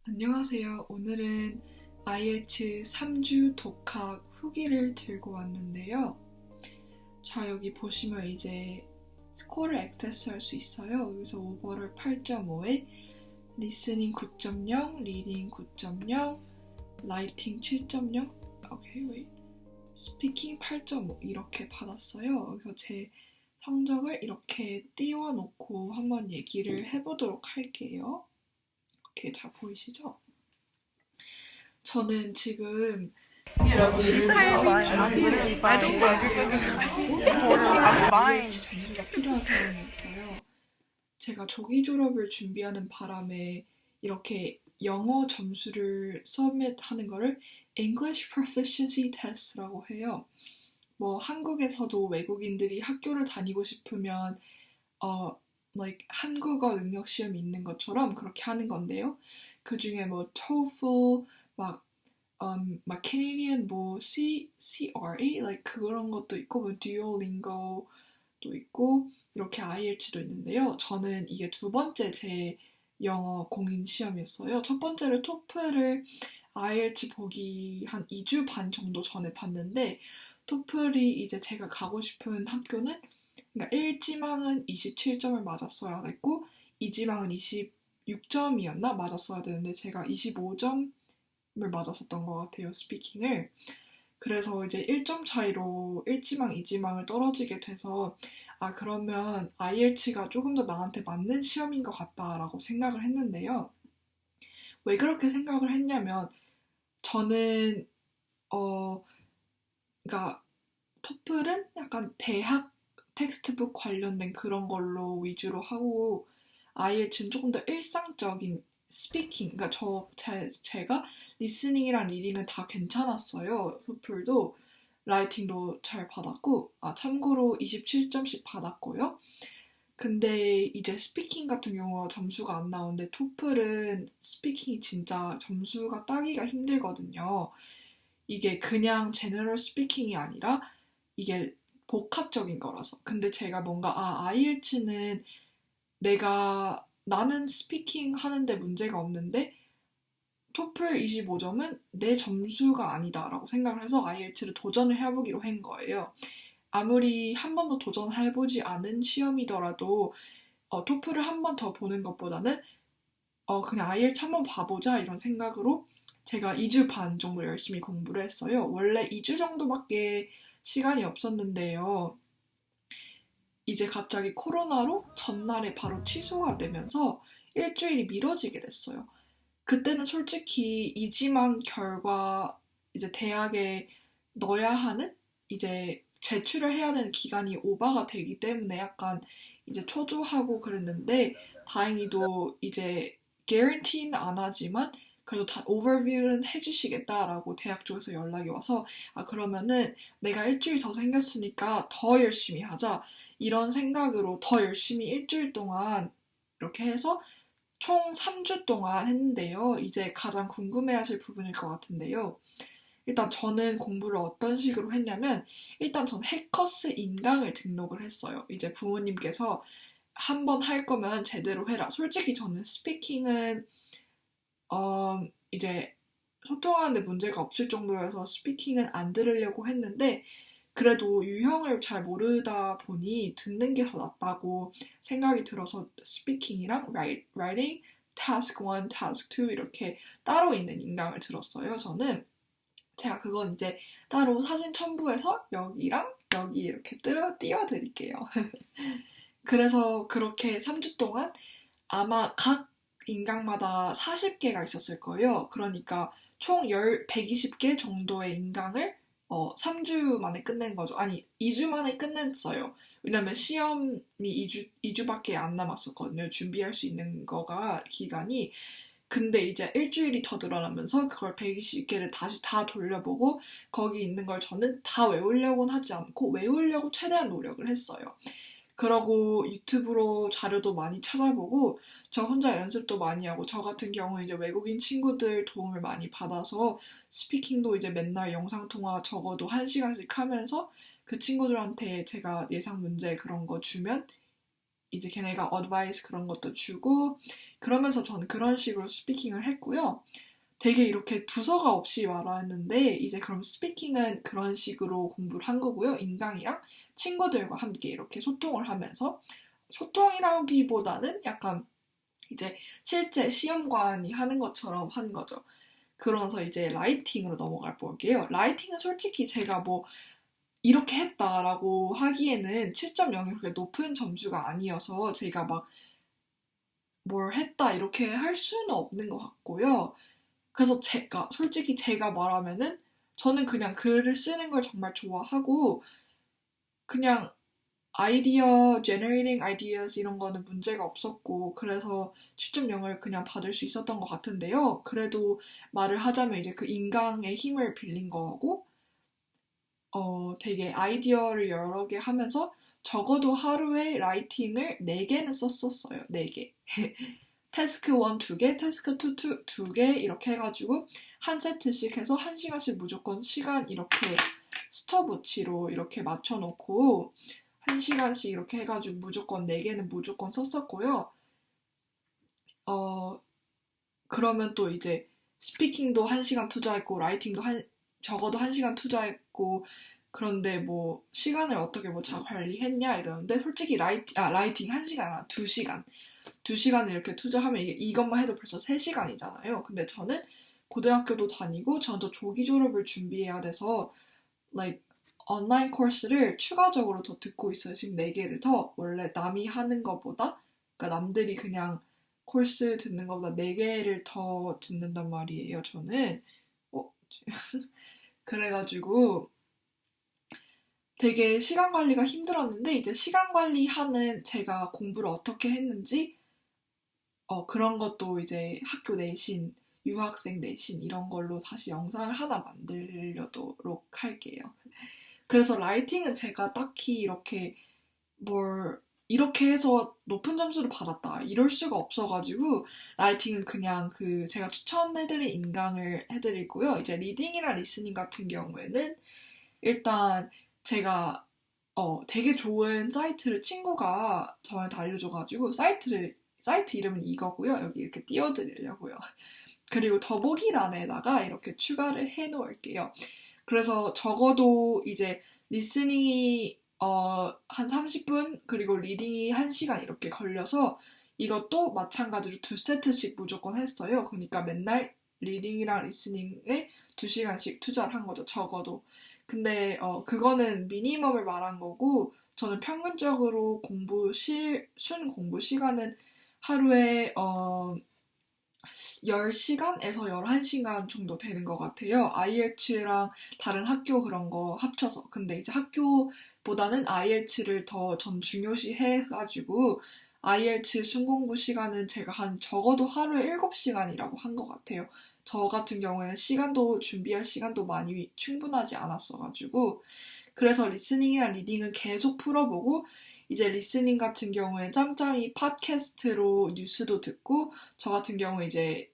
안녕하세요. 오늘은 IELTS 3주 독학 후기를 들고 왔는데요. 자, 여기 보시면 이제 스코어를 액세스할 수 있어요. 여기서 오버럴 8.5에 리스닝 9.0, 리딩 9.0, 라이팅 7.0, 스피킹 8.5 이렇게 받았어요. 그래서 제 성적을 이렇게 띄워놓고 한번 얘기를 해보도록 할게요. 이렇게 잘 보이시죠? 저는 지금 IELTS 점수가 필요한 상황이었어요. 제가 조기 졸업을 준비하는 바람에 이렇게 영어 점수를 서밋하는 거를 English Proficiency Test라고 해요. 뭐 한국에서도 외국인들이 학교를 다니고 싶으면 한국어 능력 시험이 있는 것처럼 그렇게 하는 건데요. 그 중에 뭐 TOEFL, 막 Canadian CRE, 그런 것도 있고, 뭐 Duolingo도 있고, 이렇게 IELTS도 있는데요. 저는 이게 두 번째 제 영어 공인 시험이었어요. 첫 번째를 토플을 IELTS 보기 한 2주 반 정도 전에 봤는데, 토플이 이제 제가 가고 싶은 학교는, 그러니까 1지망은 27점을 맞았어야 됐고 2지망은 26점이었나? 맞았어야 되는데 제가 25점을 맞았었던 것 같아요, 스피킹을. 그래서 이제 1점 차이로 1지망, 2지망을 떨어지게 돼서 그러면 IELTS가 조금 더 나한테 맞는 시험인 것 같다라고 생각을 했는데요. 왜 그렇게 생각을 했냐면 저는 그러니까 토플은 약간 대학 텍스트북 관련된 그런 걸로 위주로 하고 IELTS는 조금 더 일상적인 스피킹, 그러니까 제가 리스닝이랑 리딩은 다 괜찮았어요. 토플도 라이팅도 잘 받았고 참고로 27점씩 받았고요. 근데 이제 스피킹 같은 경우 점수가 안 나오는데 토플은 스피킹이 진짜 점수가 따기가 힘들거든요. 이게 그냥 제너럴 스피킹이 아니라 이게 복합적인 거라서. 근데 제가 뭔가 IELTS는 나는 스피킹 하는데 문제가 없는데 토플 25점은 내 점수가 아니다라고 생각을 해서 IELTS를 도전을 해보기로 한 거예요. 아무리 한 번도 도전해보지 않은 시험이더라도 토플을 한 번 더 보는 것보다는 그냥 IELTS 한번 봐보자 이런 생각으로 제가 2주 반 정도 열심히 공부를 했어요. 원래 2주 정도밖에 시간이 없었는데요. 이제 갑자기 코로나로 전날에 바로 취소가 되면서 일주일이 미뤄지게 됐어요. 그때는 솔직히 이지망 결과 이제 대학에 넣어야 하는 이제 제출을 해야 되는 기간이 오버가 되기 때문에 약간 이제 초조하고 그랬는데 다행히도 이제 guarantee는 안 하지만 그래도 다 오버뷰는 해주시겠다라고 대학 쪽에서 연락이 와서 그러면은 내가 일주일 더 생겼으니까 더 열심히 하자 이런 생각으로 더 열심히 일주일 동안 이렇게 해서 총 3주 동안 했는데요. 이제 가장 궁금해하실 부분일 것 같은데요. 일단 저는 공부를 어떤 식으로 했냐면 일단 전 해커스 인강을 등록을 했어요. 이제 부모님께서 한 번 할 거면 제대로 해라. 솔직히 저는 스피킹은 이제 소통하는데 문제가 없을 정도여서 스피킹은 안 들으려고 했는데 그래도 유형을 잘 모르다 보니 듣는 게 더 낫다고 생각이 들어서 스피킹이랑 writing, task 1, task 2 이렇게 따로 있는 인강을 들었어요. 저는 제가 그건 이제 따로 사진 첨부해서 여기랑 여기 이렇게 띄워드릴게요. 그래서 그렇게 3주 동안 아마 각 인강마다 40개가 있었을 거예요. 그러니까 총 120개 정도의 인강을 3주 만에 끝낸 거죠. 아니, 2주 만에 끝냈어요. 왜냐면 시험이 2주밖에 안 남았었거든요. 준비할 수 있는 거가 기간이. 근데 이제 일주일이 더 늘어나면서 그걸 120개를 다시 다 돌려보고 거기 있는 걸 저는 다 외우려고는 하지 않고 외우려고 최대한 노력을 했어요. 그러고 유튜브로 자료도 많이 찾아보고 저 혼자 연습도 많이 하고 저 같은 경우 이제 외국인 친구들 도움을 많이 받아서 스피킹도 이제 맨날 영상통화 적어도 1시간씩 하면서 그 친구들한테 제가 예상 문제 그런 거 주면 이제 걔네가 어드바이스 그런 것도 주고 그러면서 저는 그런 식으로 스피킹을 했고요. 되게 이렇게 두서가 없이 말하는데 이제 그럼 스피킹은 그런 식으로 공부를 한 거고요. 인강이랑 친구들과 함께 이렇게 소통을 하면서 소통이라기보다는 약간 이제 실제 시험관이 하는 것처럼 한 거죠. 그러면서 이제 라이팅으로 넘어갈 볼게요. 라이팅은 솔직히 제가 뭐 이렇게 했다라고 하기에는 7.0이 그렇게 높은 점수가 아니어서 제가 막 뭘 했다 이렇게 할 수는 없는 것 같고요. 그래서 솔직히 제가 말하면은 저는 그냥 글을 쓰는 걸 정말 좋아하고 그냥 generating ideas 이런 거는 문제가 없었고 그래서 7.0을 그냥 받을 수 있었던 것 같은데요. 그래도 말을 하자면 이제 그 인강의 힘을 빌린 거고 되게 아이디어를 여러 개 하면서 적어도 하루에 라이팅을 4개는 썼었어요. 4개. 태스크 1 2개, 태스크 2 2개 이렇게 해가지고 한 세트씩 해서 1시간씩 무조건 시간 이렇게 스톱워치로 이렇게 맞춰놓고 1시간씩 이렇게 해가지고 무조건 4개는 무조건 썼었고요. 그러면 또 이제 스피킹도 1시간 투자했고 라이팅도 적어도 1시간 투자했고 그런데 뭐 시간을 어떻게 뭐 잘 관리했냐 이러는데 솔직히 라이팅 1시간 아니라 2시간 2시간을 이렇게 투자하면 이것만 해도 벌써 3시간이잖아요. 근데 저는 고등학교도 다니고 저도 조기 졸업을 준비해야 돼서 like 온라인 코र्스를 추가적으로 더 듣고 있어요. 지금 4개를 더 원래 남이 하는 것보다 그러니까 남들이 그냥 코र्스 듣는 것보다 4개를 더 듣는단 말이에요. 저는 그래가지고 되게 시간 관리가 힘들었는데 이제 시간 관리하는 제가 공부를 어떻게 했는지 그런 것도 이제 학교 내신, 유학생 내신 이런 걸로 다시 영상을 하나 만들려도록 할게요. 그래서 라이팅은 제가 딱히 이렇게 해서 높은 점수를 받았다 이럴 수가 없어가지고 라이팅은 그냥 제가 추천해드린 인강을 해드리고요. 이제 리딩이랑 리스닝 같은 경우에는 일단 제가 되게 좋은 사이트를 친구가 저한테 알려줘가지고 사이트 이름은 이거고요. 여기 이렇게 띄워드리려고요. 그리고 더보기란에다가 이렇게 추가를 해놓을게요. 그래서 적어도 이제 리스닝이 한 30분 그리고 리딩이 1시간 이렇게 걸려서 이것도 마찬가지로 2세트씩 무조건 했어요. 그러니까 맨날 리딩이랑 리스닝에 2시간씩 투자를 한 거죠. 적어도. 근데 그거는 미니멈을 말한 거고 저는 평균적으로 순 공부 시간은 하루에 10시간에서 11시간 정도 되는 것 같아요. IELTS랑 다른 학교 그런 거 합쳐서. 근데 이제 학교보다는 IELTS를 더 전 중요시 해가지고 IELTS 순공부 시간은 제가 적어도 하루에 7시간이라고 한 것 같아요. 저 같은 경우에는 준비할 시간도 많이 충분하지 않았어가지고 그래서 리스닝이랑 리딩은 계속 풀어보고 이제 리스닝 같은 경우에 짬짬이 팟캐스트로 뉴스도 듣고 저 같은 경우 이제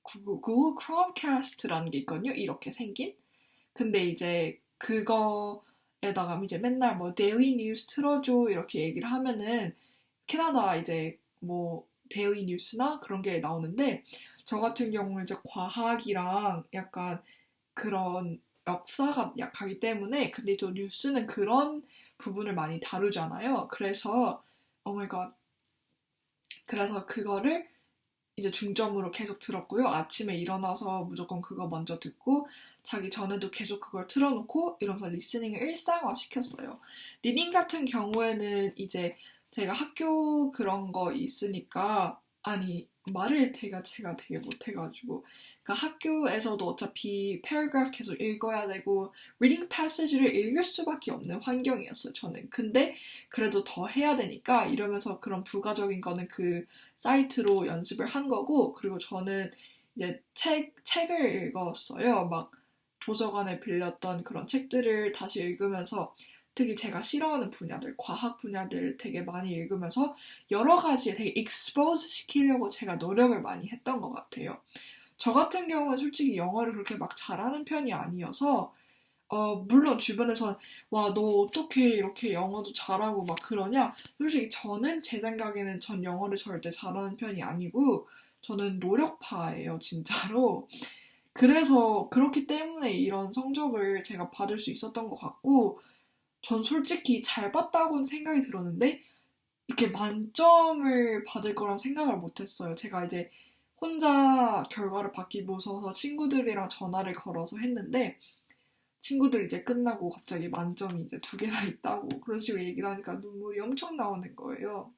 구글 크롬캐스트라는 게 있거든요. 이렇게 생긴. 근데 이제 그거에다가 이제 맨날 뭐 데일리 뉴스 틀어줘 이렇게 얘기를 하면은 캐나다 이제 뭐 데일리 뉴스나 그런 게 나오는데 저 같은 경우는 이제 과학이랑 약간 그런 역사가 약하기 때문에 근데 저 뉴스는 그런 부분을 많이 다루잖아요. 그래서 그래서 그거를 이제 중점으로 계속 들었고요. 아침에 일어나서 무조건 그거 먼저 듣고 자기 전에도 계속 그걸 틀어놓고 이러면서 리스닝을 일상화 시켰어요. 리딩 같은 경우에는 이제 제가 학교 그런 거 있으니까 말을 제가 되게 못해가지고 그러니까 학교에서도 어차피 패러그래프 계속 읽어야 되고 reading passage를 읽을 수밖에 없는 환경이었어요. 저는. 근데 그래도 더 해야 되니까 이러면서 그런 부가적인 거는 그 사이트로 연습을 한 거고 그리고 저는 이제 책을 읽었어요. 막 도서관에 빌렸던 그런 책들을 다시 읽으면서 특히 제가 싫어하는 분야들, 과학 분야들 되게 많이 읽으면서 여러 가지에 되게 expose 시키려고 제가 노력을 많이 했던 것 같아요. 저 같은 경우는 솔직히 영어를 그렇게 막 잘하는 편이 아니어서 물론 주변에선 와, 너 어떻게 이렇게 영어도 잘하고 막 그러냐? 솔직히 저는 제 생각에는 전 영어를 절대 잘하는 편이 아니고 저는 노력파예요, 진짜로. 그래서 그렇기 때문에 이런 성적을 제가 받을 수 있었던 것 같고 전 솔직히 잘 봤다고는 생각이 들었는데 이렇게 만점을 받을 거란 생각을 못했어요. 제가 이제 혼자 결과를 받기 무서워서 친구들이랑 전화를 걸어서 했는데 친구들 이제 끝나고 갑자기 만점이 이제 2개나 있다고 그런 식으로 얘기를 하니까 눈물이 엄청 나오는 거예요.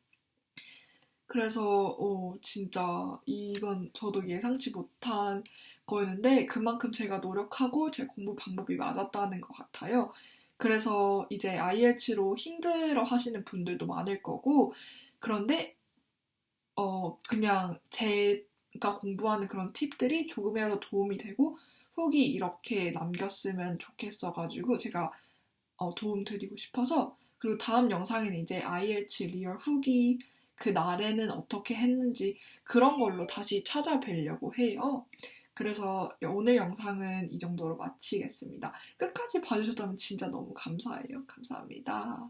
그래서 진짜 이건 저도 예상치 못한 거였는데 그만큼 제가 노력하고 제 공부 방법이 맞았다는 것 같아요. 그래서 이제 IELTS로 힘들어 하시는 분들도 많을 거고 그런데 그냥 제가 공부하는 그런 팁들이 조금이라도 도움이 되고 후기 이렇게 남겼으면 좋겠어가지고 제가 도움 드리고 싶어서 그리고 다음 영상에는 이제 IELTS 리얼 후기 그 날에는 어떻게 했는지 그런 걸로 다시 찾아뵈려고 해요. 그래서 오늘 영상은 이 정도로 마치겠습니다. 끝까지 봐주셨다면 진짜 너무 감사해요. 감사합니다.